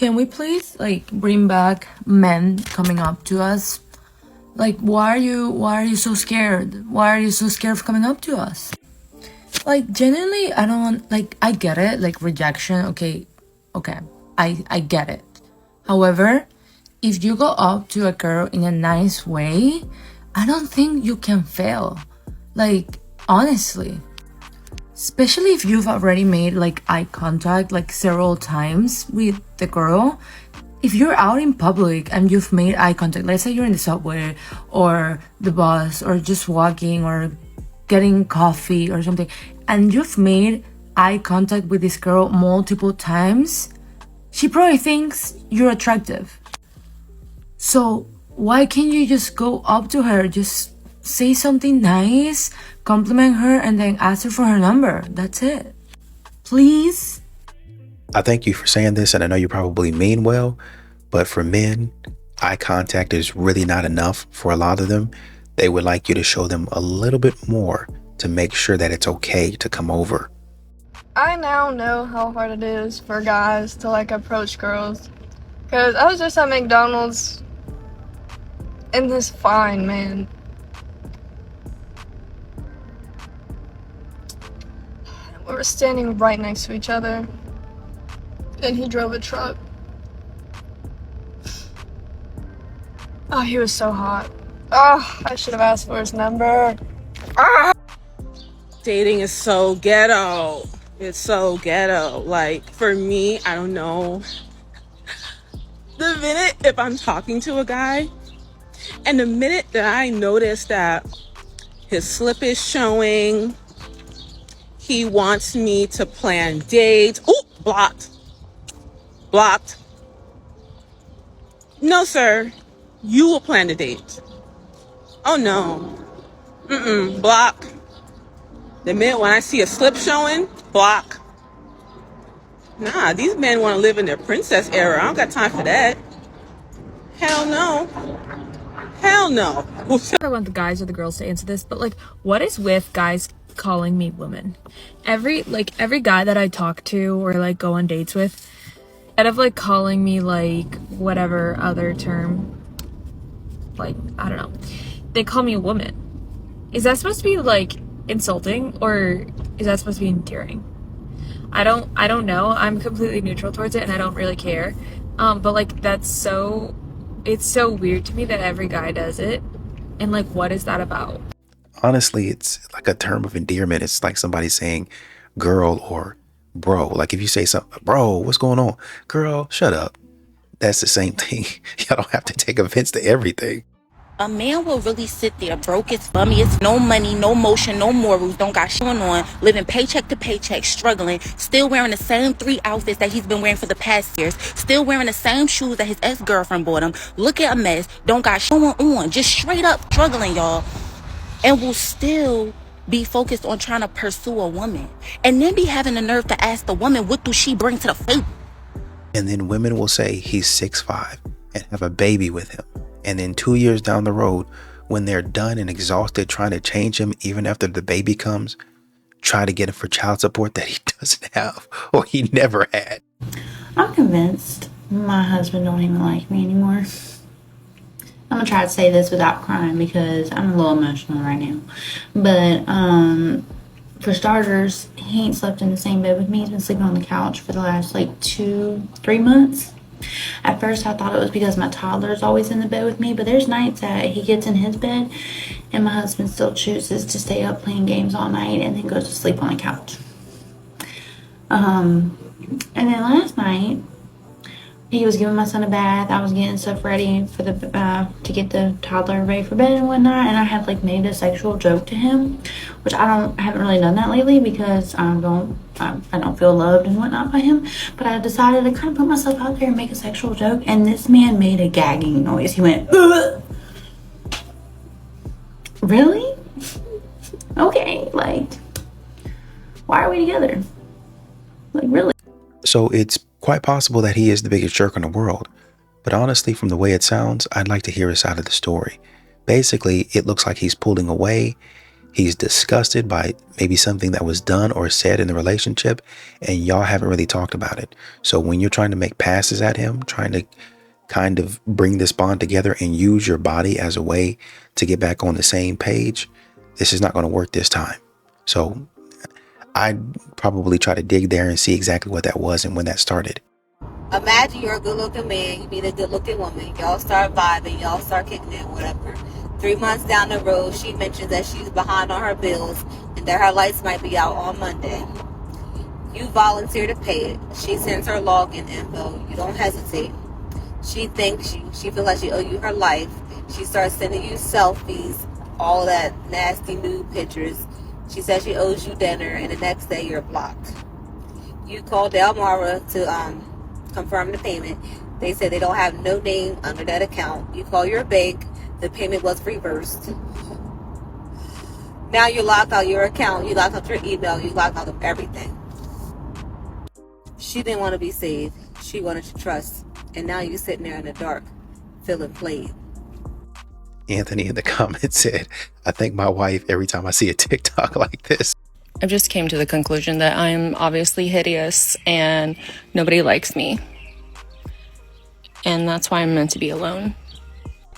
Can we please like bring back men coming up to us? Like, why are you so scared? Why are you so scared of coming up to us? Like, genuinely, I don't want, like, I get it, like, rejection, okay, I get it. However, if you go up to a girl in a nice way, I don't think you can fail. Like, honestly. Especially if you've already made, like, eye contact, like, several times with the girl. If you're out in public and you've made eye contact, let's say you're in the subway or the bus or just walking or getting coffee or something, and you've made eye contact with this girl multiple times, she probably thinks you're attractive. So why can't you just go up to her, just say something nice, compliment her, and then ask her for her number? That's it. Please. I thank you for saying this, and I know you probably mean well, but for men, eye contact is really not enough for a lot of them. They would like you to show them a little bit more to make sure that it's okay to come over. I now know how hard it is for guys to like approach girls. Because I was just at McDonald's and this fine man. We were standing right next to each other. And he drove a truck. Oh, he was so hot. Oh, I should have asked for his number. Ah! Dating is so ghetto. It's so ghetto. Like, for me, I don't know. The minute if I'm talking to a guy, and the minute that I notice that his slip is showing, he wants me to plan dates. Ooh, blocked. Blocked. No, sir. You will plan the date. Oh, no. Block. The minute when I see a slip showing, block. Nah, these men want to live in their princess era. I don't got time for that. Hell no. Hell no. I want the guys or the girls to answer this, but like, what is with guys calling me woman? Every guy that I talk to or like go on dates with, instead of like calling me like whatever other term, like, I don't know, they call me a woman. Is that supposed to be like insulting, or is that supposed to be endearing? I don't know. I'm completely neutral towards it and I don't really care. But like, it's so weird to me that every guy does it. And like, what is that about? Honestly, it's like a term of endearment. It's like somebody saying girl or bro. Like if you say something, bro, what's going on? Girl, shut up. That's the same thing. Y'all don't have to take offense to everything. A man will really sit there broke as bummiest, no money, no motion, no morals, don't got shit going on, living paycheck to paycheck, struggling, still wearing the same 3 outfits that he's been wearing for the past years, still wearing the same shoes that his ex-girlfriend bought him, look at a mess, don't got shit going on, just straight up struggling, y'all, and will still be focused on trying to pursue a woman, and then be having the nerve to ask the woman, what do she bring to the table? And then women will say he's 6'5" and have a baby with him. And then 2 years down the road, when they're done and exhausted trying to change him, even after the baby comes, try to get him for child support that he doesn't have or he never had. I'm convinced my husband don't even like me anymore. I'm gonna try to say this without crying because I'm a little emotional right now. But for starters, he ain't slept in the same bed with me. He's been sleeping on the couch for the last like 2-3 months. At first I thought it was because my toddler is always in the bed with me, but there's nights that he gets in his bed and my husband still chooses to stay up playing games all night and then goes to sleep on the couch. And then last night he was giving my son a bath. I was getting stuff ready for the to get the toddler ready for bed and whatnot, and I had like made a sexual joke to him, which haven't really done that lately because I don't feel loved and whatnot by him. But I decided to kind of put myself out there and make a sexual joke, and this man made a gagging noise. He went, ugh. Really? Okay, like, why are we together? Like, really? So it's quite possible that he is the biggest jerk in the world. But honestly, from the way it sounds, I'd like to hear his side of the story. Basically, it looks like he's pulling away He's disgusted by maybe something that was done or said in the relationship, and y'all haven't really talked about it. So when you're trying to make passes at him, trying to kind of bring this bond together and use your body as a way to get back on the same page, this is not going to work this time. So I'd probably try to dig there and see exactly what that was and when that started. Imagine you're a good looking man, you meet a good looking woman, y'all start vibing, y'all start kicking it, whatever. 3 months down the road, she mentions that she's behind on her bills and that her lights might be out on Monday. You volunteer to pay it. She sends her login info. You don't hesitate. She thinks you. She feels like she owes you her life. She starts sending you selfies, all that nasty nude pictures. She says she owes you dinner, and the next day you're blocked. You call Delmara to confirm the payment. They say they don't have no name under that account. You call your bank. The payment was reversed. Now you locked out your account. You locked out your email. You locked out of everything. She didn't want to be saved. She wanted to trust. And now you're sitting there in the dark, feeling played. Anthony in the comments said, I thank my wife every time I see a TikTok like this. I just came to the conclusion that I'm obviously hideous and nobody likes me. And that's why I'm meant to be alone.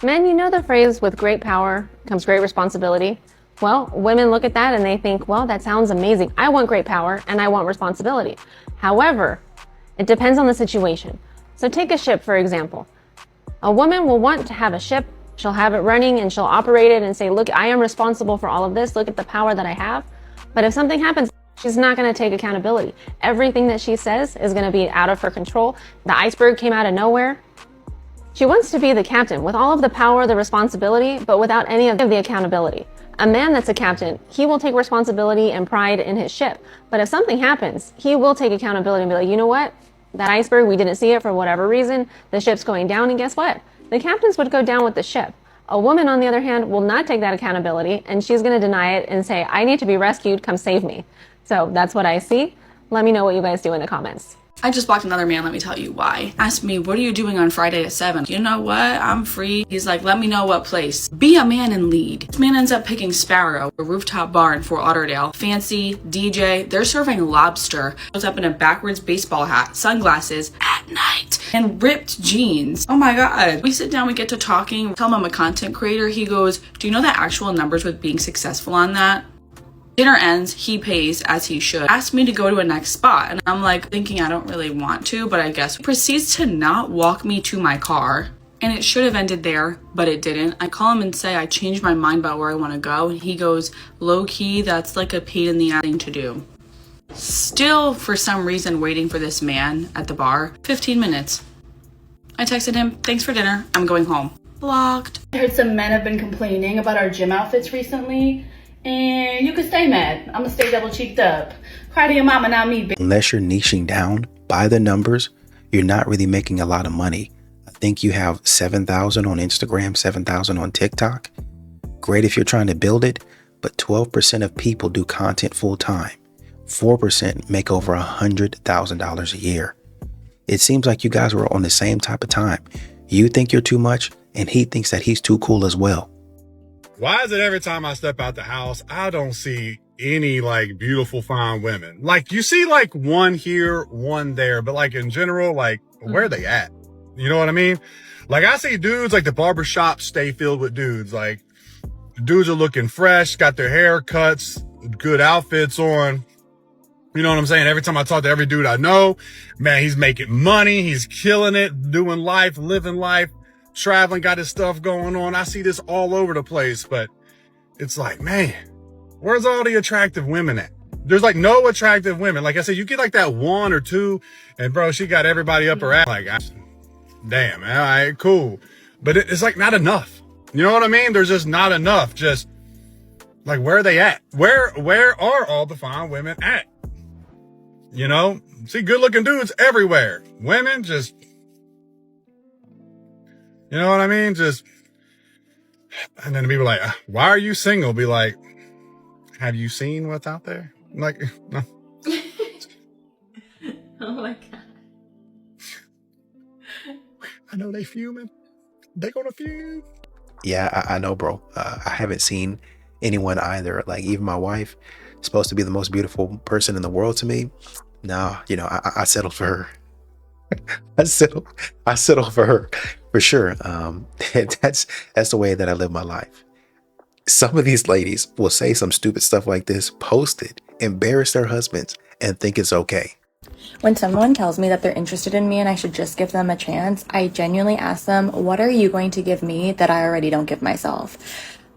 Men, you know the phrase, with great power comes great responsibility? Well, women look at that and they think, well, that sounds amazing. I want great power and I want responsibility. However, it depends on the situation. So take a ship, for example. A woman will want to have a ship. She'll have it running and she'll operate it and say, look, I am responsible for all of this. Look at the power that I have. But if something happens, she's not going to take accountability. Everything that she says is going to be out of her control. The iceberg came out of nowhere. She wants to be the captain with all of the power, the responsibility, but without any of the accountability. A man that's a captain, he will take responsibility and pride in his ship. But if something happens, he will take accountability and be like, you know what? That iceberg, we didn't see it for whatever reason. The ship's going down, and guess what? The captains would go down with the ship. A woman, on the other hand, will not take that accountability, and she's going to deny it and say, I need to be rescued, come save me. So that's what I see. Let me know what you guys do in the comments. I just blocked another man, let me tell you why. Asked me, what are you doing on Friday at 7? You know what? I'm free. He's like, let me know what place. Be a man and lead. This man ends up picking Sparrow, a rooftop bar in Fort Lauderdale. Fancy, DJ, they're serving lobster. Shows up in a backwards baseball hat, sunglasses, at night, and ripped jeans. Oh my God. We sit down, we get to talking. Tell him I'm a content creator. He goes, do you know the actual numbers with being successful on that? Dinner ends, he pays as he should. Asked me to go to a next spot, and I'm like thinking I don't really want to, but I guess. He proceeds to not walk me to my car, and it should have ended there, but it didn't. I call him and say I changed my mind about where I want to go, and he goes, low key, that's like a pain in the ass thing to do. Still, for some reason, waiting for this man at the bar. 15 minutes. I texted him, thanks for dinner, I'm going home. Blocked. I heard some men have been complaining about our gym outfits recently. And you can stay mad. I'm gonna stay double cheeked up. Cry to your mama, not me, bitch. Unless you're niching down by the numbers, you're not really making a lot of money. I think you have 7,000 on Instagram, 7,000 on TikTok. Great if you're trying to build it, but 12% of people do content full time. 4% make over $100,000 a year. It seems like you guys were on the same type of time. You think you're too much, and he thinks that he's too cool as well. Why is it every time I step out the house, I don't see any like beautiful, fine women? Like you see like one here, one there, but like in general, like where are they at? You know what I mean? Like I see dudes, like the barbershop stay filled with dudes. Like dudes are looking fresh, got their haircuts, good outfits on. You know what I'm saying? Every time I talk to every dude I know, man, he's making money. He's killing it, doing life, living life. Traveling, got his stuff going on. I see this all over the place, but it's like, man, where's all the attractive women at? There's like no attractive women. Like I said, you get like that one or two, and bro, she got everybody up her ass. Like, damn, all right, cool. But it's like not enough. You know what I mean? There's just not enough. Just like, where are they at? Where are all the fine women at? You know, see good looking dudes everywhere. Women just, you know what I mean? Just, and then people like, why are you single? Be like, have you seen what's out there? I'm like, no. Oh my God. I know they fuming. They gonna fume. Yeah, I know, bro. I haven't seen anyone either. Like even my wife, supposed to be the most beautiful person in the world to me. No, I settled for her. I settled for her for sure. That's the way that I live my life. Some of these ladies will say some stupid stuff like this, post it, embarrass their husbands, and think it's okay. When someone tells me that they're interested in me and I should just give them a chance, I genuinely ask them, what are you going to give me that I already don't give myself?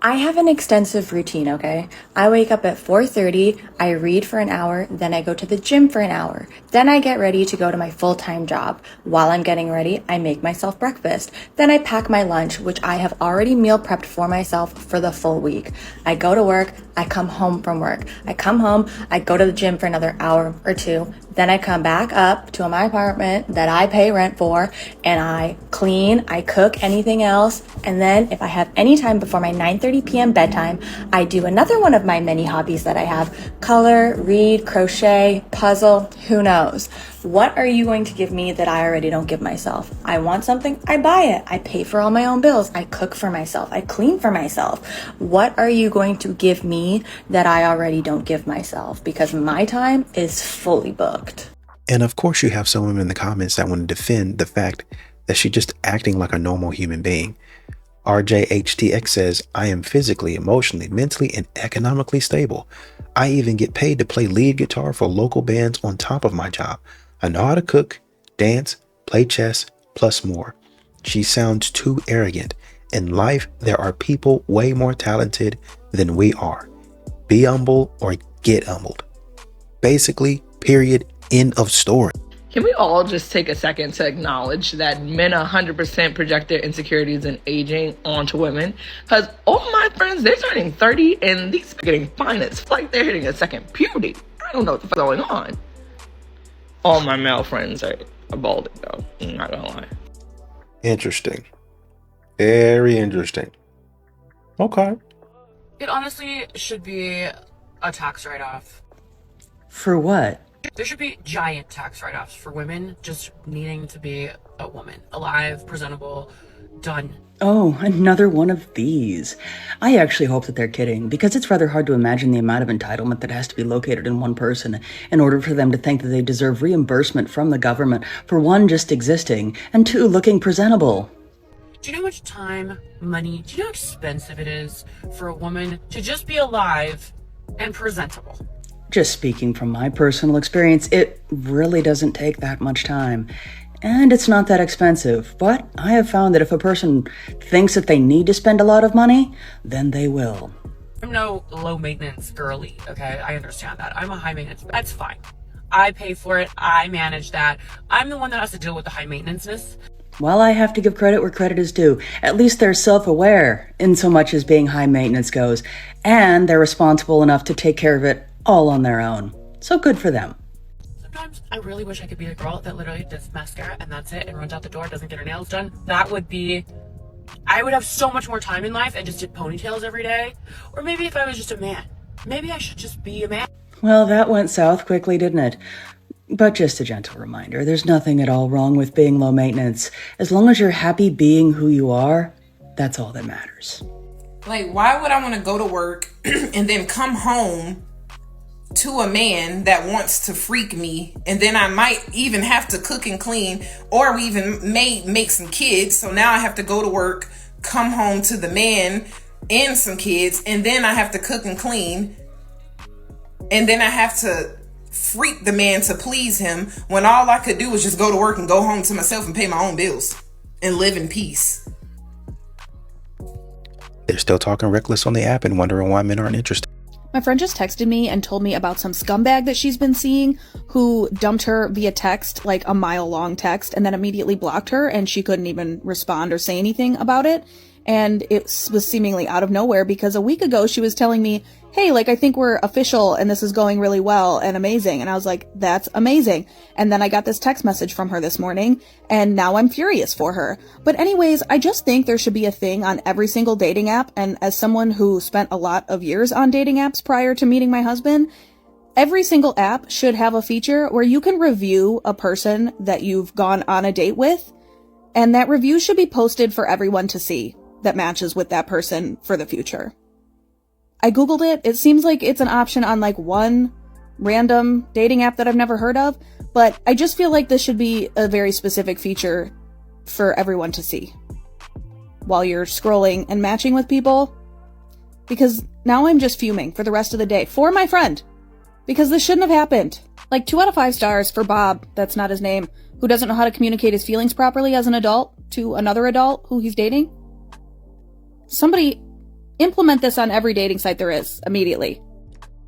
I have an extensive routine, okay? I wake up at 4:30, I read for an hour, then I go to the gym for an hour. Then I get ready to go to my full-time job. While I'm getting ready, I make myself breakfast. Then I pack my lunch, which I have already meal prepped for myself for the full week. I go to work, I come home from work. I come home, I go to the gym for another hour or two. Then I come back up to my apartment that I pay rent for, and I clean, I cook anything else, and then if I have any time before my 9:30 p.m. bedtime, I do another one of my many hobbies that I have: color, read, crochet, puzzle, who knows. What are you going to give me that I already don't give myself? I want something, I buy it. I pay for all my own bills. I cook for myself. I clean for myself. What are you going to give me that I already don't give myself? Because my time is fully booked. And of course you have some women in the comments that want to defend the fact that she's just acting like a normal human being. RJHTX says, I am physically, emotionally, mentally, and economically stable. I even get paid to play lead guitar for local bands on top of my job. I know how to cook, dance, play chess, plus more. She sounds too arrogant. In life, there are people way more talented than we are. Be humble or get humbled. Basically, period, end of story. Can we all just take a second to acknowledge that men 100% project their insecurities and aging onto women? Because all my friends, they're turning 30 and these are getting fine. It's like they're hitting a second puberty. I don't know what the fuck's going on. All my male friends are balding though. I'm not gonna lie. Interesting. Very interesting. Okay. It honestly should be a tax write-off. For what? There should be giant tax write-offs for women just needing to be a woman. Alive, presentable, done. Oh, another one of these. I actually hope that they're kidding, because it's rather hard to imagine the amount of entitlement that has to be located in one person in order for them to think that they deserve reimbursement from the government for one, just existing, and two, looking presentable. Do you know how much time, money, do you know how expensive it is for a woman to just be alive and presentable? Just speaking from my personal experience, it really doesn't take that much time. And it's not that expensive, but I have found that if a person thinks that they need to spend a lot of money, then they will. I'm no low maintenance girly, okay? I understand that. I'm a high maintenance, that's fine. I pay for it, I manage that. I'm the one that has to deal with the high maintenance-ness. Well, I have to give credit where credit is due. At least they're self-aware in so much as being high maintenance goes, and they're responsible enough to take care of it all on their own. So good for them. Sometimes I really wish I could be the girl that literally does mascara and that's it and runs out the door, doesn't get her nails done. That would be, I would have so much more time in life and just did ponytails every day. Or maybe if I was just a man, maybe I should just be a man. Well, that went south quickly, didn't it? But just a gentle reminder, there's nothing at all wrong with being low maintenance. As long as you're happy being who you are, that's all that matters. Like, why would I want to go to work and then come home to a man that wants to freak me, and then I might even have to cook and clean, or we even may make some kids, so now I have to go to work, come home to the man and some kids, and then I have to cook and clean, and then I have to freak the man to please him, when all I could do was just go to work and go home to myself and pay my own bills and live in peace. They're still talking reckless on the app and wondering why men aren't interested. My friend just texted me and told me about some scumbag that she's been seeing who dumped her via text, like a mile-long text, and then immediately blocked her, and she couldn't even respond or say anything about it. And it was seemingly out of nowhere, because a week ago she was telling me, hey, like, I think we're official and this is going really well and amazing. And I was like, that's amazing. And then I got this text message from her this morning, and now I'm furious for her. But anyways, I just think there should be a thing on every single dating app. And as someone who spent a lot of years on dating apps prior to meeting my husband, every single app should have a feature where you can review a person that you've gone on a date with. And that review should be posted for everyone to see that matches with that person for the future. I Googled it. It seems like it's an option on like one random dating app that I've never heard of, but I just feel like this should be a very specific feature for everyone to see while you're scrolling and matching with people, because now I'm just fuming for the rest of the day for my friend, because this shouldn't have happened. Like 2 out of 5 stars for Bob, that's not his name, who doesn't know how to communicate his feelings properly as an adult to another adult who he's dating. Somebody implement this on every dating site there is immediately.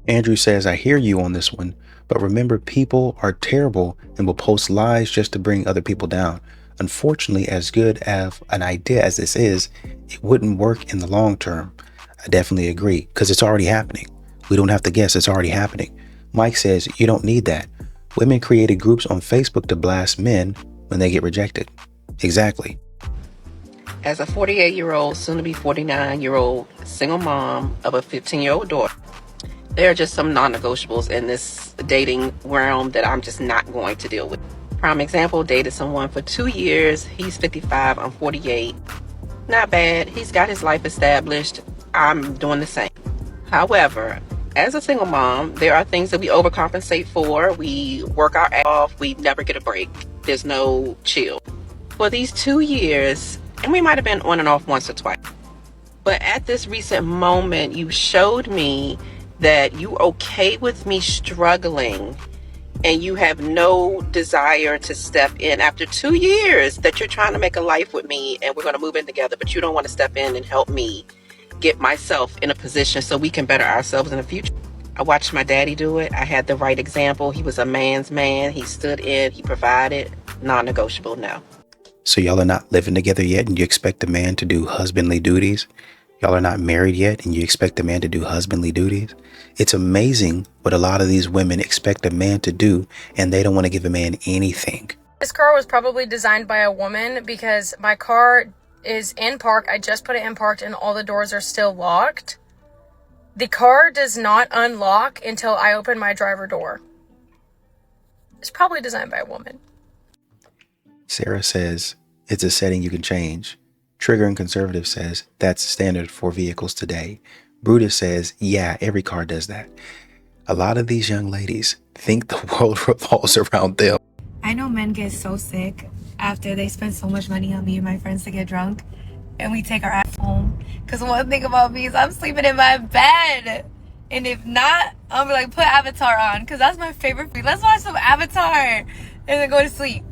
Andrew says, I hear you on this one, but remember, people are terrible and will post lies just to bring other people down. Unfortunately, as good of an idea as this is, it wouldn't work in the long term. I definitely agree, because it's already happening. We don't have to guess, it's already happening. Mike says, you don't need that. Women created groups on Facebook to blast men when they get rejected. Exactly. As a 48-year-old, soon to be 49-year-old single mom of a 15-year-old daughter, there are just some non-negotiables in this dating realm that I'm just not going to deal with. Prime example, dated someone for 2 years. He's 55, I'm 48. Not bad. He's got his life established. I'm doing the same. However, as a single mom, there are things that we overcompensate for. We work our ass off. We never get a break. There's no chill. For these 2 years, and we might have been on and off once or twice, but at this recent moment, you showed me that you're okay with me struggling, and you have no desire to step in after 2 years that you're trying to make a life with me and we're going to move in together, but you don't want to step in and help me get myself in a position so we can better ourselves in the future. I watched my daddy do it. I had the right example. He was a man's man. He stood in, he provided. Non-negotiable, no. So y'all are not living together yet and you expect a man to do husbandly duties? Y'all are not married yet and you expect a man to do husbandly duties? It's amazing what a lot of these women expect a man to do, and they don't want to give a man anything. This car was probably designed by a woman, because my car is in park. I just put it in parked and all the doors are still locked. The car does not unlock until I open my driver door. It's probably designed by a woman. Sarah says it's a setting you can change. Trigger and Conservative says that's standard for vehicles today. Brutus says, yeah, every car does that. A lot of these young ladies think the world revolves around them. I know men get so sick after they spend so much money on me and my friends to get drunk, and we take our ass home. Because one thing about me is I'm sleeping in my bed. And if not, I'll be like, put Avatar on, because that's my favorite food. Let's watch some Avatar and then go to sleep.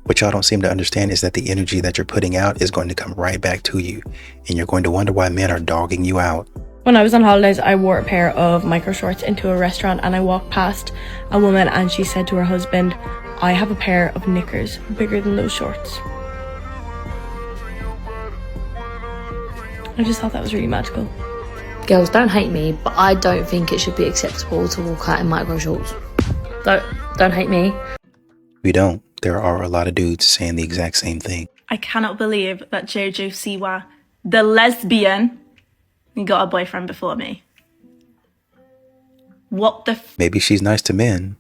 What y'all don't seem to understand is that the energy that you're putting out is going to come right back to you, and you're going to wonder why men are dogging you out. When I was on holidays, I wore a pair of micro shorts into a restaurant, and I walked past a woman and she said to her husband, I have a pair of knickers bigger than those shorts. I just thought that was really magical. Girls, don't hate me, but I don't think it should be acceptable to walk out in micro shorts. Don't hate me. We don't. There are a lot of dudes saying the exact same thing. I cannot believe that Jojo Siwa, the lesbian, got a boyfriend before me. What the Maybe she's nice to men,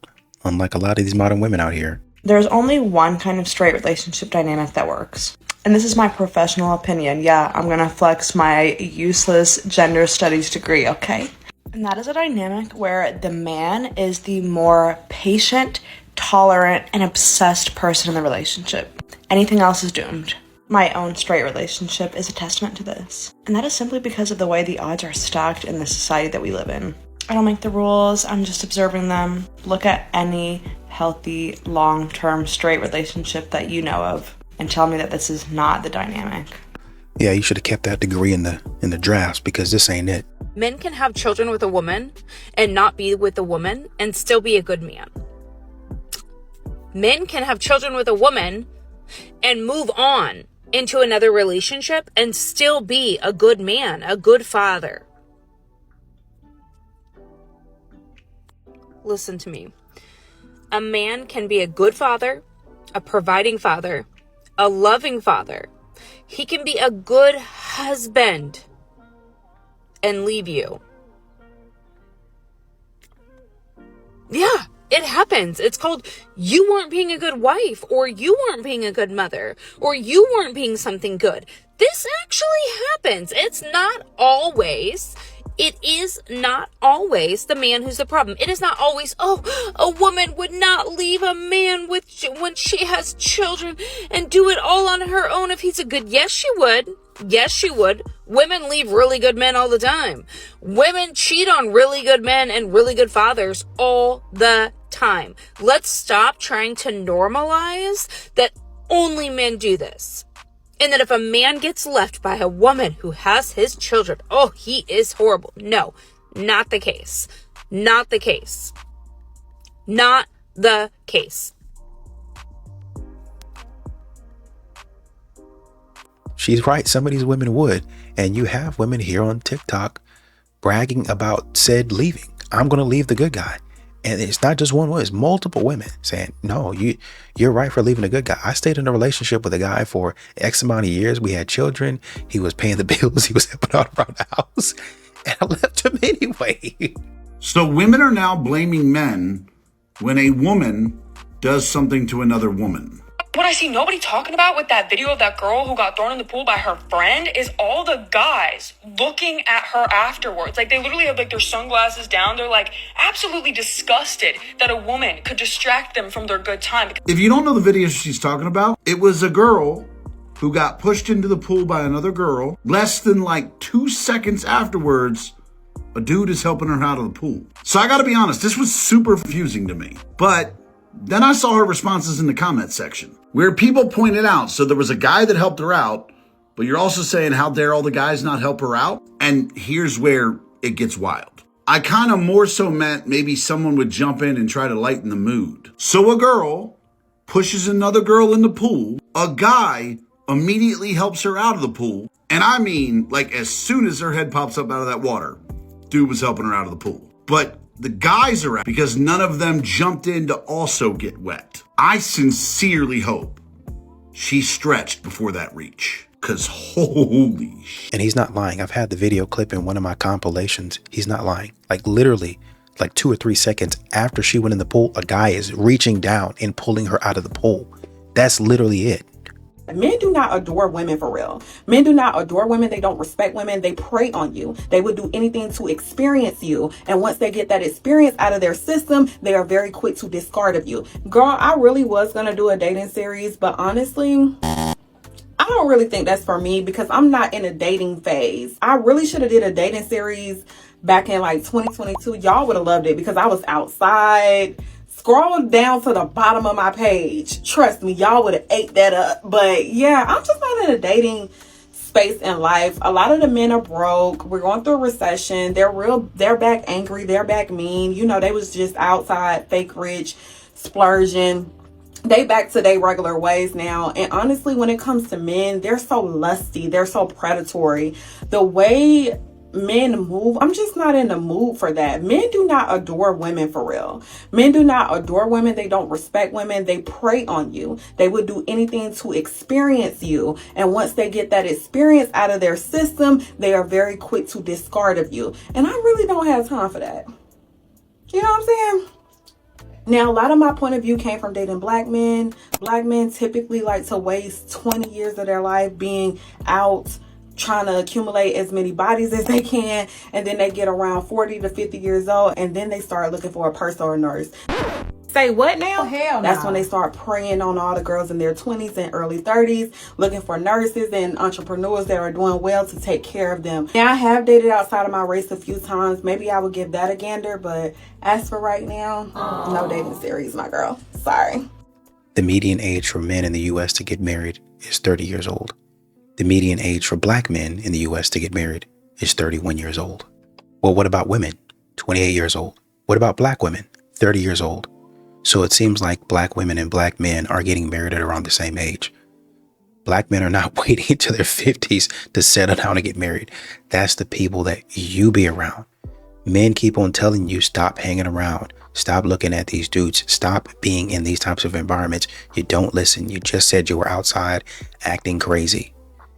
unlike a lot of these modern women out here. There's only one kind of straight relationship dynamic that works. And this is my professional opinion. Yeah, I'm gonna flex my useless gender studies degree, okay? And that is a dynamic where the man is the more patient, tolerant, and obsessed person in the relationship. Anything else is doomed. My own straight relationship is a testament to this. And that is simply because of the way the odds are stacked in the society that we live in. I don't make the rules, I'm just observing them. Look at any healthy, long-term straight relationship that you know of and tell me that this is not the dynamic. Yeah, you should have kept that degree in the drafts, because this ain't it. Men can have children with a woman and not be with a woman and still be a good man. Men can have children with a woman and move on into another relationship and still be a good man, a good father. Listen to me. A man can be a good father, a providing father, a loving father. He can be a good husband and leave you. Yeah. It happens. It's called you weren't being a good wife, or you weren't being a good mother, or you weren't being something good. This actually happens. It's not always It is not always the man who's the problem. It is not always, oh, a woman would not leave a man when she has children and do it all on her own if he's a good. Yes, she would. Yes, she would. Women leave really good men all the time. Women cheat on really good men and really good fathers all the time. Let's stop trying to normalize that only men do this. And that if a man gets left by a woman who has his children, oh, he is horrible. No, not the case. Not the case. Not the case. She's right. Some of these women would. And you have women here on TikTok bragging about said leaving. I'm going to leave the good guy. And it's not just one woman, it's multiple women saying, no, you're right for leaving a good guy. I stayed in a relationship with a guy for X amount of years. We had children. He was paying the bills. He was helping out around the house. And I left him anyway. So women are now blaming men when a woman does something to another woman. What I see nobody talking about with that video of that girl who got thrown in the pool by her friend is all the guys looking at her afterwards. Like, they literally have like their sunglasses down. They're like absolutely disgusted that a woman could distract them from their good time. If you don't know the video she's talking about, it was a girl who got pushed into the pool by another girl. Less than like 2 seconds afterwards, a dude is helping her out of the pool. So I gotta be honest, this was super confusing to me. But then I saw her responses in the comment section where people pointed out, so there was a guy that helped her out, but you're also saying, how dare all the guys not help her out? And here's where it gets wild. I kind of more so meant maybe someone would jump in and try to lighten the mood. So a girl pushes another girl in the pool. A guy immediately helps her out of the pool. And I mean, like, as soon as her head pops up out of that water, dude was helping her out of the pool. But the guys are out because none of them jumped in to also get wet. I sincerely hope she stretched before that reach, because holy shit. And he's not lying. I've had the video clip in one of my compilations. He's not lying. Like, literally, like 2 or 3 seconds after she went in the pool, a guy is reaching down and pulling her out of the pool. That's literally it. Men do not adore women for real. Men do not adore women. They don't respect women. They prey on you. They would do anything to experience you. And once they get that experience out of their system, they are very quick to discard of you. Girl, I really was going to do a dating series, but honestly, I don't really think that's for me because I'm not in a dating phase. I really should have did a dating series back in like 2022. Y'all would have loved it because I was outside. Scroll down to the bottom of my page. Trust me, y'all would have ate that up. But yeah, I'm just not in a dating space in life. A lot of the men are broke. We're going through a recession. They're back angry. They're back mean. You know, they was just outside fake rich, splurging. They back to their regular ways now. And honestly, when it comes to men, they're so lusty. They're so predatory. The way men move, I'm just not in the mood for that. Men do not adore women for real. Men do not adore women. They don't respect women. They prey on you. They would do anything to experience you. And once they get that experience out of their system, they are very quick to discard of you. And I really don't have time for that. You know what I'm saying? Now, a lot of my point of view came from dating black men. Black men typically like to waste 20 years of their life being out trying to accumulate as many bodies as they can, and then they get around 40 to 50 years old, and then they start looking for a personal nurse. Say what now? Oh, hell no. That's when they start preying on all the girls in their 20s and early 30s, looking for nurses and entrepreneurs that are doing well to take care of them. Now, I have dated outside of my race a few times. Maybe I would give that a gander, but as for right now, no dating series, my girl. Sorry. The median age for men in the U.S. to get married is 30 years old. The median age for black men in the U.S. to get married is 31 years old. Well, what about women? 28 years old. What about black women? 30 years old. So it seems like black women and black men are getting married at around the same age. Black men are not waiting to their 50s to settle down and get married. That's the people that you be around. Men keep on telling you, stop hanging around. Stop looking at these dudes. Stop being in these types of environments. You don't listen. You just said you were outside acting crazy.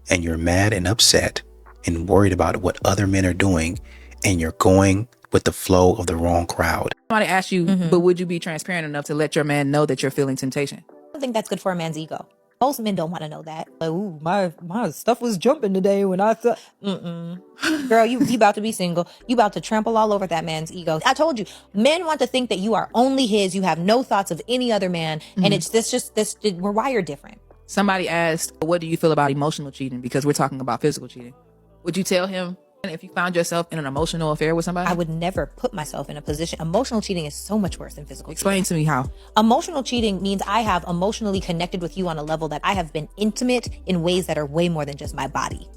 And you're mad and upset and worried about what other men are doing, and you're going with the flow of the wrong crowd. Somebody asked you, but would you be transparent enough to let your man know that you're feeling temptation? I don't think that's good for a man's ego. Most men don't want to know that. Like, ooh, my stuff was jumping today when I thought, girl, you about to be single. You about to trample all over that man's ego. I told you, men want to think that you are only his. You have no thoughts of any other man, and it's this. We're wired different. Somebody asked, what do you feel about emotional cheating? Because we're talking about physical cheating. Would you tell him if you found yourself in an emotional affair with somebody? I would never put myself in a position. Emotional cheating is so much worse than physical Explain cheating. to me how. Emotional cheating means I have emotionally connected with you on a level that I have been intimate in ways that are way more than just my body.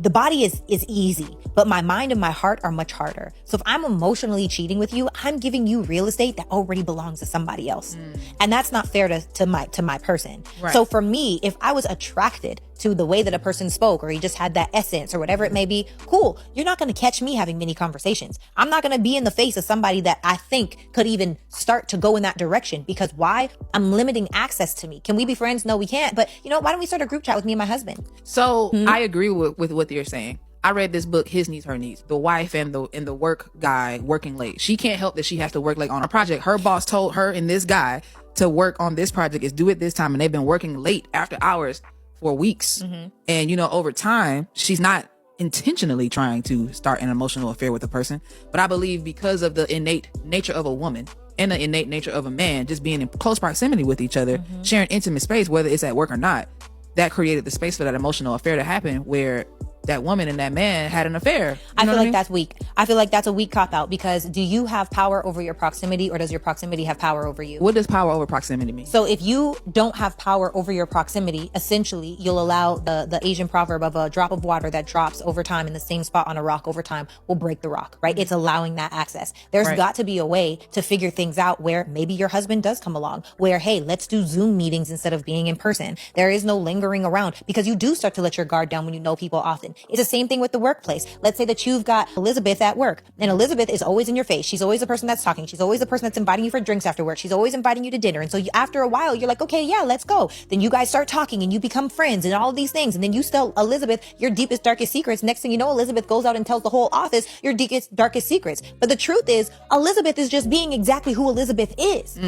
The body is easy, but my mind and my heart are much harder. So if I'm emotionally cheating with you, I'm giving you real estate that already belongs to somebody else. And that's not fair to my person. Right. So for me, if I was attracted to the way that a person spoke, or he just had that essence or whatever it may be, cool. You're not going to catch me having many conversations. I'm not going to be in the face of somebody that I think could even start to go in that direction. Because why? I'm limiting access to me. Can we be friends? No, we can't. But why don't we start a group chat with me and my husband? So I agree with what you're saying. I read this book, His Needs, Her Needs. The wife and the work guy working late. She can't help that she has to work late on a project. Her boss told her and this guy to work on this project is due at this time, and they've been working late after hours for weeks. And over time, she's not intentionally trying to start an emotional affair with a person, but I believe because of the innate nature of a woman and the innate nature of a man, just being in close proximity with each other, sharing intimate space, whether it's at work or not, that created the space for that emotional affair to happen, where that woman and that man had an affair. I feel like that's weak. I feel like that's a weak cop out, because do you have power over your proximity, or does your proximity have power over you? What does power over proximity mean? So if you don't have power over your proximity, essentially you'll allow the Asian proverb of a drop of water that drops over time in the same spot on a rock over time will break the rock, right? It's allowing that access. There's got to be a way to figure things out where maybe your husband does come along, where, hey, let's do Zoom meetings instead of being in person. There is no lingering around, because you do start to let your guard down when you know people often. It's the same thing with the workplace. Let's say that you've got Elizabeth at work, and Elizabeth is always in your face. She's always the person that's talking. She's always the person that's inviting you for drinks after work. She's always inviting you to dinner. And so after a while, you're like, okay, yeah, let's go. Then you guys start talking and you become friends and all of these things. And then you tell Elizabeth your deepest, darkest secrets. Next thing you know, Elizabeth goes out and tells the whole office your deepest, darkest secrets. But the truth is, Elizabeth is just being exactly who Elizabeth is.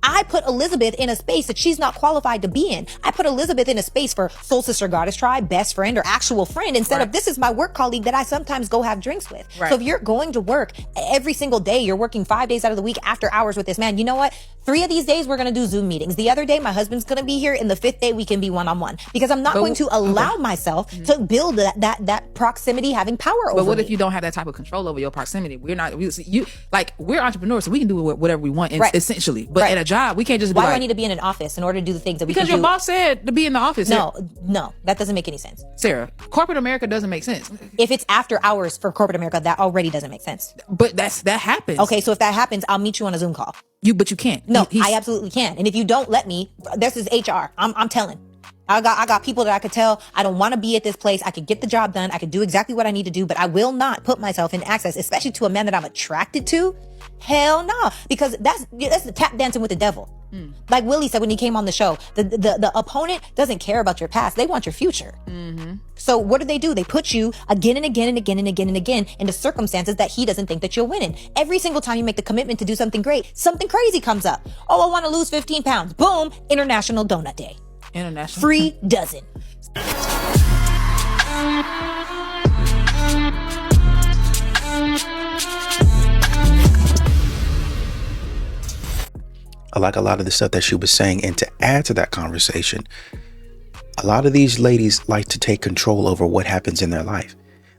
I put Elizabeth in a space that she's not qualified to be in. I put Elizabeth in a space for soul sister, goddess tribe, best friend, or actual friend, instead of this is my work colleague that I sometimes go have drinks with. So if you're going to work every single day, you're working 5 days out of the week after hours with this man, you know what? 3 of these days, we're going to do Zoom meetings. The other day, my husband's going to be here. And the 5th day, we can be one-on-one, because I'm not going to allow myself to build that proximity having power over But what me. if you don't have that type of control over your proximity? We're entrepreneurs, so we can do whatever we want, essentially. But at a job, we can't just be Why do I need to be in an office in order to do the things that we because can your do? boss said to be in the office. No, that doesn't make any sense. Sarah, corporate America doesn't make sense. If it's after hours for corporate America, that already doesn't make sense. But that happens. Okay, so if that happens, I'll meet you on a Zoom call. But you can't. No, I absolutely can. And if you don't let me, this is HR. I'm telling. I got people that I could tell I don't want to be at this place. I could get the job done. I could do exactly what I need to do, but I will not put myself in access, especially to a man that I'm attracted to. Hell no, because that's the tap dancing with the devil. Like Willie said when he came on the show, the opponent doesn't care about your past. They want your future. So what do? They put you again and again and again and again and again into circumstances that he doesn't think that you'll win in. Every single time you make the commitment to do something great, something crazy comes up. Oh, I want to lose 15 pounds. Boom, International Donut Day. International. Free dozen. I like a lot of the stuff that she was saying. And to add to that conversation, a lot of these ladies like to take control over what happens in their life.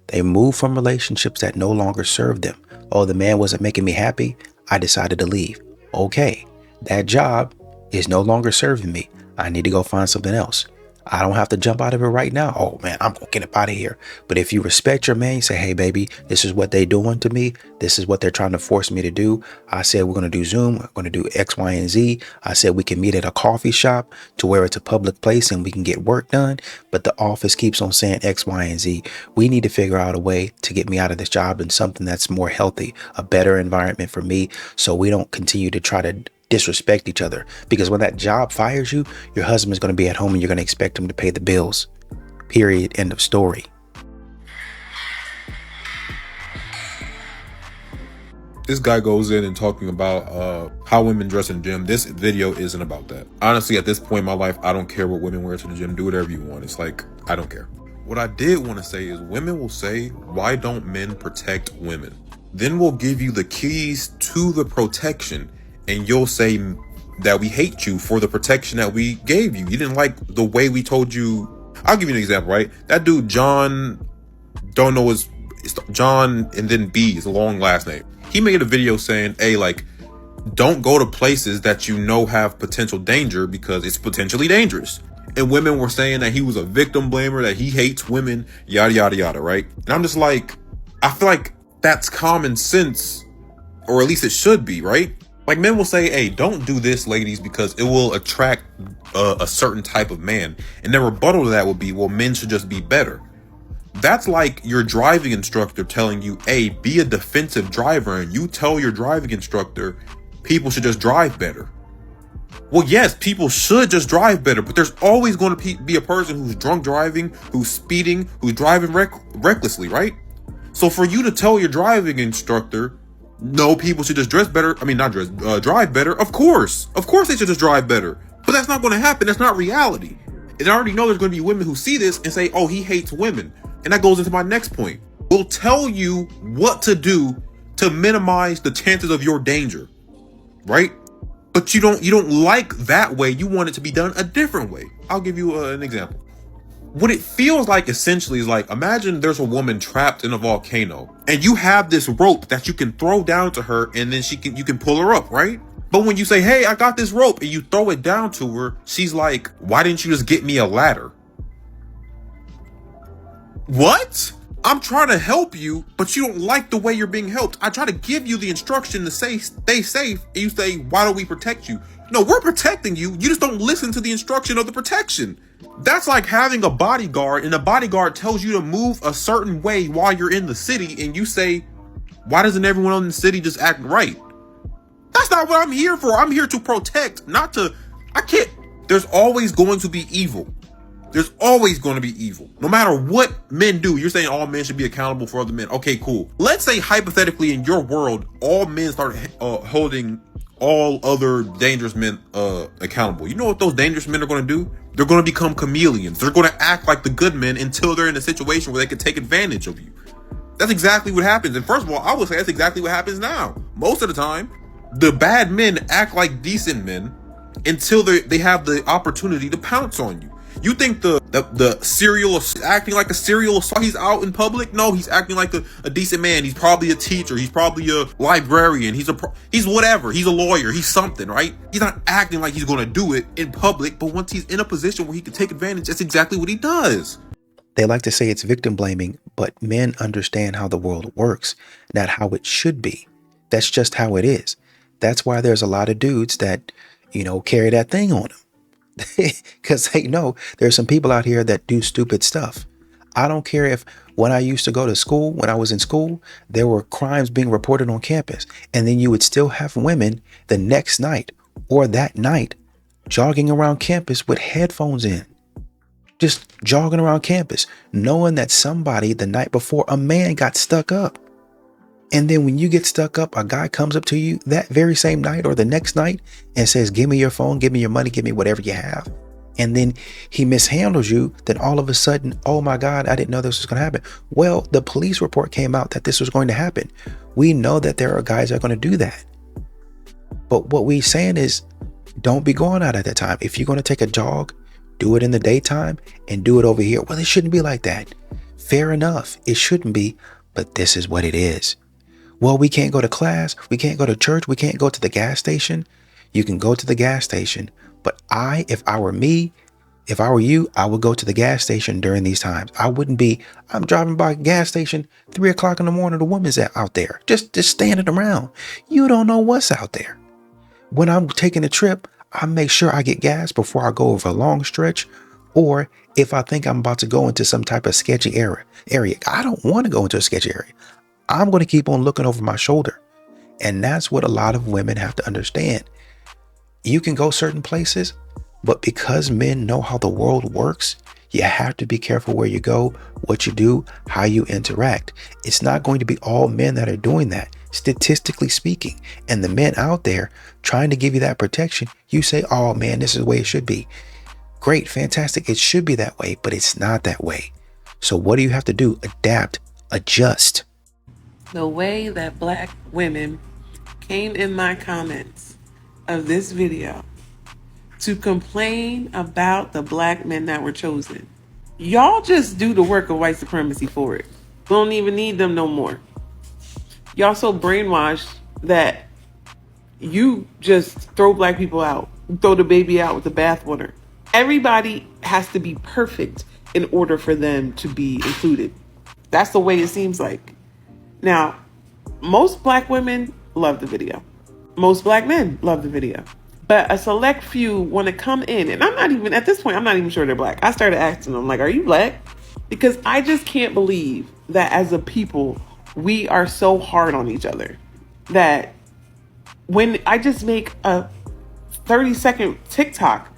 They move from relationships that no longer serve them. Oh, the man wasn't making me happy. I decided to leave. Okay, that job is no longer serving me. I need to go find something else. I don't have to jump out of it right now. Oh man, I'm gonna get up out of here. But if you respect your man, you say, hey baby, this is what they're doing to me. This is what they're trying to force me to do. I said, we're gonna do Zoom. We're gonna do X, Y, and Z. I said, we can meet at a coffee shop to where it's a public place and we can get work done. But the office keeps on saying X, Y, and Z. We need to figure out a way to get me out of this job and something that's more healthy, a better environment for me, so we don't continue to try to disrespect each other. Because when that job fires you, your husband's going to be at home and you're going to expect him to pay the bills. Period. End of story. This guy goes in and talking about how women dress in the gym. This video isn't about that. Honestly, at this point in my life, I don't care what women wear to the gym. Do whatever you want. It's like, I don't care. What I did want to say is women will say, why don't men protect women? Then we'll give you the keys to the protection and you'll say that we hate you for the protection that we gave you. You didn't like the way we told you. I'll give you an example, right? That dude, John, don't know his, it's John and then B is a long last name. He made a video saying, hey, like, don't go to places that you know have potential danger because it's potentially dangerous. And women were saying that he was a victim blamer, that he hates women, yada, yada, yada, right? And I'm just like, I feel like that's common sense, or at least it should be, right? Like, men will say, hey, don't do this, ladies, because it will attract a certain type of man. And their rebuttal to that would be, well, men should just be better. That's like your driving instructor telling you, hey, be a defensive driver, and you tell your driving instructor people should just drive better. Well, yes, people should just drive better, but there's always going to be a person who's drunk driving, who's speeding, who's driving recklessly, right? So for you to tell your driving instructor, no, people should just drive better, of course they should just drive better. But that's not going to happen. That's not reality. And I already know there's going to be women who see this and say, oh, he hates women. And that goes into my next point. We'll tell you what to do to minimize the chances of your danger, right? But you don't like that way. You want it to be done a different way. I'll give you an example. What it feels like essentially is like, imagine there's a woman trapped in a volcano and you have this rope that you can throw down to her and then you can pull her up, right? But when you say, hey, I got this rope, and you throw it down to her, she's like, why didn't you just get me a ladder? What? I'm trying to help you, but you don't like the way you're being helped. I try to give you the instruction to say, stay safe, and you say, why don't we protect you? No, we're protecting you. You just don't listen to the instruction of the protection. That's like having a bodyguard, and the bodyguard tells you to move a certain way while you're in the city, and you say, why doesn't everyone in the city just act right? That's not what I'm here for. I'm here to protect, not to, there's always going to be evil. There's always going to be evil. No matter what men do, you're saying all men should be accountable for other men. Okay, cool. Let's say hypothetically in your world, all men start holding all other dangerous men accountable. You know what those dangerous men are going to do? They're going to become chameleons. They're going to act like the good men until they're in a situation where they can take advantage of you. That's exactly what happens. And first of all, I would say that's exactly what happens now. Most of the time, the bad men act like decent men until they have the opportunity to pounce on you. You think the serial acting like a serial assault, he's out in public? No, he's acting like a decent man. He's probably a teacher. He's probably a librarian. He's whatever. He's a lawyer. He's something, right? He's not acting like he's going to do it in public, but once he's in a position where he can take advantage, that's exactly what he does. They like to say it's victim blaming, but men understand how the world works, not how it should be. That's just how it is. That's why there's a lot of dudes that, carry that thing on them. Because they know there's some people out here that do stupid stuff. I don't care if when I used to go to school, when I was in school, there were crimes being reported on campus. And then you would still have women the next night or that night jogging around campus with headphones in. Just jogging around campus, knowing that somebody the night before, a man got stuck up. And then when you get stuck up, a guy comes up to you that very same night or the next night and says, give me your phone, give me your money, give me whatever you have. And then he mishandles you. Then all of a sudden, oh my God, I didn't know this was going to happen. Well, the police report came out that this was going to happen. We know that there are guys that are going to do that. But what we're saying is don't be going out at that time. If you're going to take a jog, do it in the daytime and do it over here. Well, it shouldn't be like that. Fair enough. It shouldn't be, but this is what it is. Well, we can't go to class. We can't go to church. We can't go to the gas station. You can go to the gas station. But if I were you, I would go to the gas station during these times. I wouldn't be, I'm driving by a gas station, 3 o'clock in the morning, the woman's out there, just standing around. You don't know what's out there. When I'm taking a trip, I make sure I get gas before I go over a long stretch. Or if I think I'm about to go into some type of sketchy area, I don't want to go into a sketchy area. I'm going to keep on looking over my shoulder. And that's what a lot of women have to understand. You can go certain places, but because men know how the world works, you have to be careful where you go, what you do, how you interact. It's not going to be all men that are doing that. statistically speaking. And the men out there trying to give you that protection, you say, oh man, this is the way it should be. Great, fantastic. It should be that way, but it's not that way. So what do you have to do? Adapt, adjust. The way that black women came in my comments of this video to complain about the black men that were chosen. Y'all just do the work of white supremacy for it. We don't even need them no more. Y'all so brainwashed that you just throw black people out, throw the baby out with the bathwater. Everybody has to be perfect in order for them to be included. That's the way it seems like. Now, most black women love the video. Most black men love the video. But a select few want to come in, and at this point, I'm not even sure they're black. I started asking them, like, are you black? Because I just can't believe that as a people, we are so hard on each other that when I just make a 30-second TikTok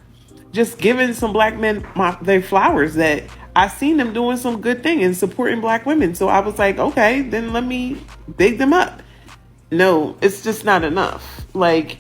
just giving some black men their flowers, that I seen them doing some good thing and supporting black women. So I was like, okay, then let me big them up. No, it's just not enough. Like,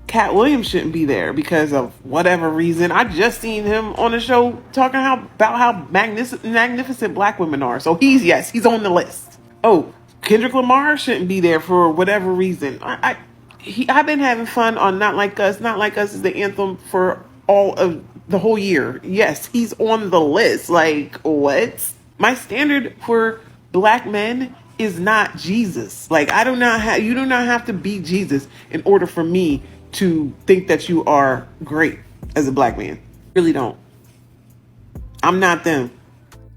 Cat Williams shouldn't be there because of whatever reason. I just seen him on the show talking about how magnificent black women are. So he's on the list. Oh, Kendrick Lamar shouldn't be there for whatever reason. I've been having fun on Not Like Us. Not Like Us is the anthem for all of the whole year. Yes, he's on the list. Like, what? My standard for black men is not Jesus. Like, you do not have to be Jesus in order for me to think that you are great as a black man. Really don't. I'm not them.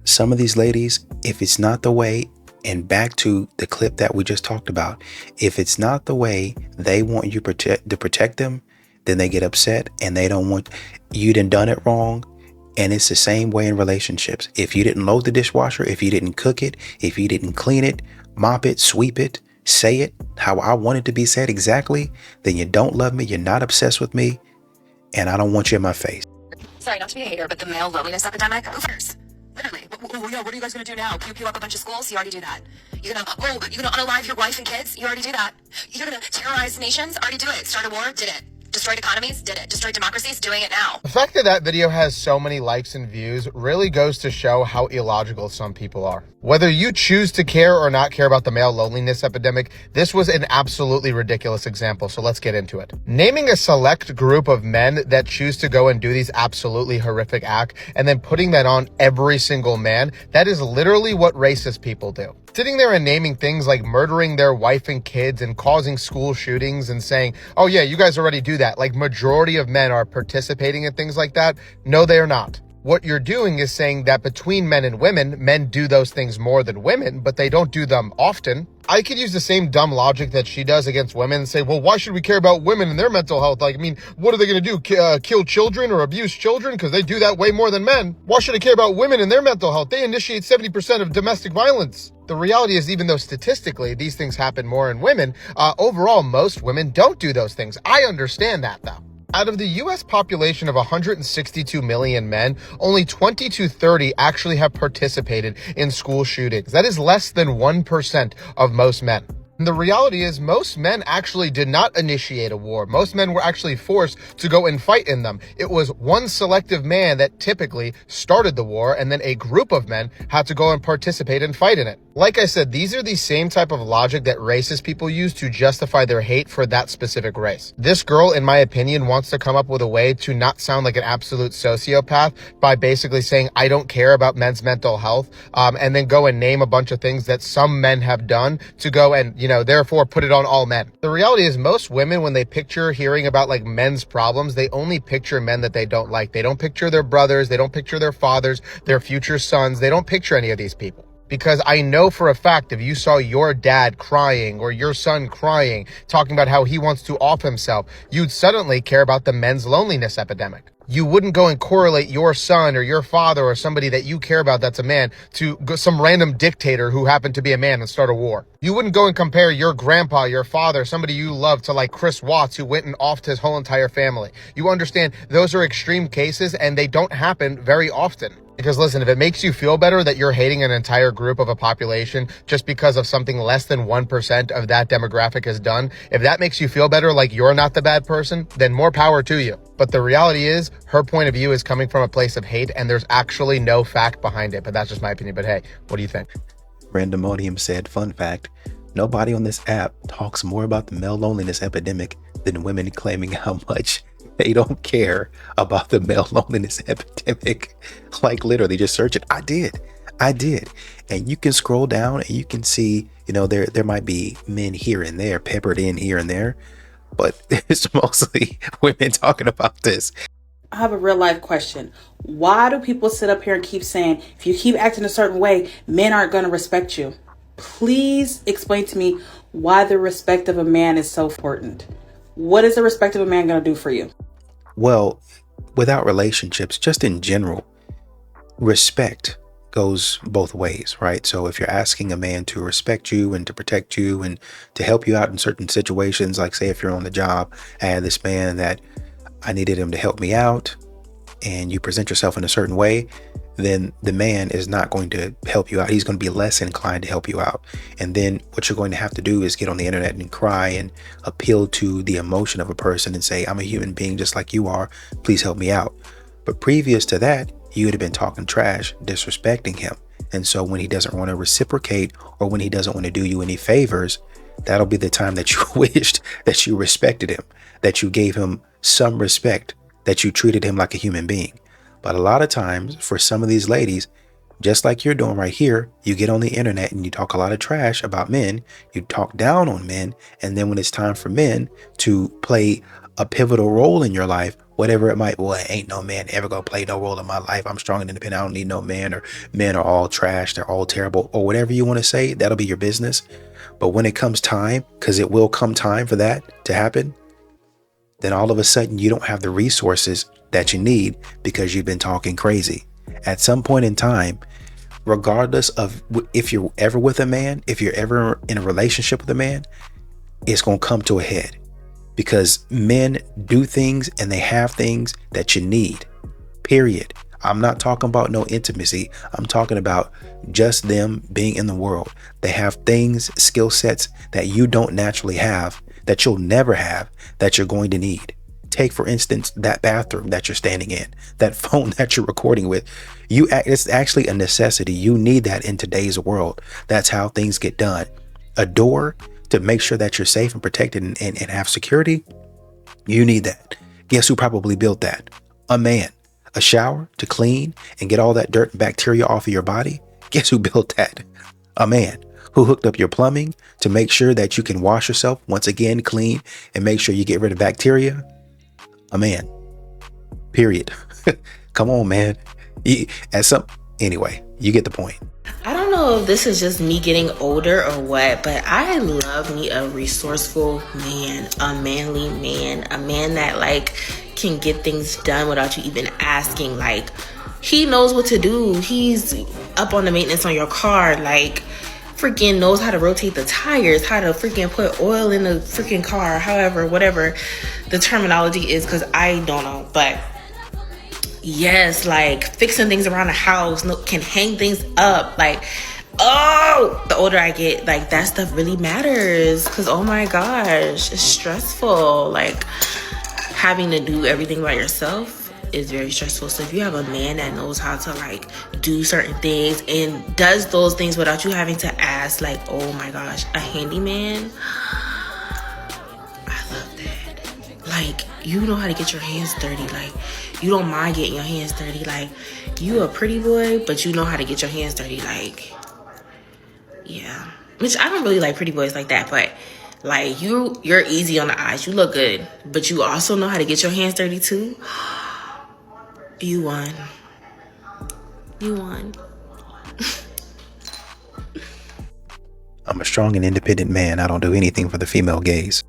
Some of these ladies, if it's not the way, and back to the clip that we just talked about, if it's not the way they want you to protect them, then they get upset and they don't want you done it wrong. And it's the same way in relationships. If you didn't load the dishwasher, if you didn't cook it, if you didn't clean it, mop it, sweep it, say it how I want it to be said exactly, then you don't love me, you're not obsessed with me, and I don't want you in my face. Sorry, not to be a hater, but the male loneliness epidemic, who cares? Literally. What are you guys going to do now? Pew up a bunch of schools? You already do that. You're going to unalive your wife and kids? You already do that. You're going to terrorize nations? Already do it. Start a war? Did it. Destroyed economies? Did it. Destroyed democracies? Doing it now. The fact that that video has so many likes and views really goes to show how illogical some people are. Whether you choose to care or not care about the male loneliness epidemic, this was an absolutely ridiculous example, so let's get into it. Naming a select group of men that choose to go and do these absolutely horrific acts and then putting that on every single man, that is literally what racist people do. Sitting there and naming things like murdering their wife and kids and causing school shootings and saying, oh yeah, you guys already do that. Like, majority of men are participating in things like that. No, they are not. What you're doing is saying that between men and women, men do those things more than women, but they don't do them often. I could use the same dumb logic that she does against women and say, well, why should we care about women and their mental health? Like, I mean, what are they going to do? Kill children or abuse children? Because they do that way more than men. Why should I care about women and their mental health? They initiate 70% of domestic violence. The reality is, even though statistically these things happen more in women, overall, most women don't do those things. I understand that, though. Out of the US population of 162 million men, only 20 to 30 actually have participated in school shootings. That is less than 1% of most men. And the reality is, most men actually did not initiate a war. Most men were actually forced to go and fight in them. It was one selective man that typically started the war, and then a group of men had to go and participate and fight in it. Like I said, these are the same type of logic that racist people use to justify their hate for that specific race. This girl, in my opinion, wants to come up with a way to not sound like an absolute sociopath by basically saying, I don't care about men's mental health, and then go and name a bunch of things that some men have done to go and, therefore put it on all men. The reality is, most women, when they picture hearing about like men's problems, they only picture men that they don't like. They don't picture their brothers. They don't picture their fathers, their future sons. They don't picture any of these people. Because I know for a fact, if you saw your dad crying or your son crying, talking about how he wants to off himself, you'd suddenly care about the men's loneliness epidemic. You wouldn't go and correlate your son or your father or somebody that you care about that's a man to some random dictator who happened to be a man and start a war. You wouldn't go and compare your grandpa, your father, somebody you love, to like Chris Watts, who went and offed his whole entire family. You understand those are extreme cases and they don't happen very often. Because listen, if it makes you feel better that you're hating an entire group of a population just because of something less than 1% of that demographic has done, if that makes you feel better like you're not the bad person, then more power to you. But the reality is, her point of view is coming from a place of hate, and there's actually no fact behind it. But that's just my opinion. But hey, what do you think? Randomonium said, fun fact, nobody on this app talks more about the male loneliness epidemic than women claiming how much they don't care about the male loneliness epidemic. Like literally just search it. I did. And you can scroll down and you can see, you know, there might be men here and there, peppered in here and there, but it's mostly women talking about this. I have a real life question. Why do people sit up here and keep saying, if you keep acting a certain way, men aren't going to respect you? Please explain to me why the respect of a man is so important. What is the respect of a man going to do for you? Well, without relationships, just in general, respect goes both ways, right? So if you're asking a man to respect you and to protect you and to help you out in certain situations, like say if you're on the job, I had this man that I needed him to help me out, and you present yourself in a certain way, then the man is not going to help you out. He's going to be less inclined to help you out. And then what you're going to have to do is get on the internet and cry and appeal to the emotion of a person and say, I'm a human being just like you are. Please help me out. But previous to that, you would have been talking trash, disrespecting him. And so when he doesn't want to reciprocate, or when he doesn't want to do you any favors, that'll be the time that you wished that you respected him, that you gave him some respect, that you treated him like a human being. But a lot of times for some of these ladies, just like you're doing right here, you get on the internet and you talk a lot of trash about men, you talk down on men, and then when it's time for men to play a pivotal role in your life, whatever it might be, well, ain't no man ever gonna play no role in my life. I'm strong and independent. I don't need no man, or men are all trash, they're all terrible, or whatever you want to say, that'll be your business. But when it comes time, because it will come time for that to happen, then all of a sudden you don't have the resources that you need because you've been talking crazy. At some point in time, regardless of if you're ever with a man, if you're ever in a relationship with a man, it's going to come to a head, because men do things and they have things that you need, period. I'm not talking about no intimacy. I'm talking about just them being in the world. They have things, skill sets that you don't naturally have, that you'll never have, that you're going to need. Take, for instance, that bathroom that you're standing in, that phone that you're recording with. It's actually a necessity. You need that in today's world. That's how things get done. A door to make sure that you're safe and protected and have security. You need that. Guess who probably built that? A man. A shower to clean and get all that dirt and bacteria off of your body. Guess who built that? A man. Who hooked up your plumbing to make sure that you can wash yourself once again clean and make sure you get rid of bacteria? A man. Period. Come on, man. Anyway, you get the point. I don't know if this is just me getting older or what, but I love me a resourceful man, a manly man, a man that like can get things done without you even asking. Like, he knows what to do. He's up on the maintenance on your car, like freaking knows how to rotate the tires, how to freaking put oil in the freaking car, however, whatever the terminology is, because I don't know. But yes, like fixing things around the house, can hang things up. Like, oh, the older I get, like that stuff really matters, because oh my gosh, it's stressful. Like having to do everything by yourself is very stressful. So if you have a man that knows how to like do certain things and does those things without you having to ask, like, oh my gosh, a handyman, I love that. Like, you know how to get your hands dirty. Like, you don't mind getting your hands dirty. Like, you a pretty boy, but you know how to get your hands dirty. Like, yeah. Which I don't really like pretty boys like that, but like you're easy on the eyes. You look good, but you also know how to get your hands dirty too. You won. You won. I'm a strong and independent man. I don't do anything for the female gaze.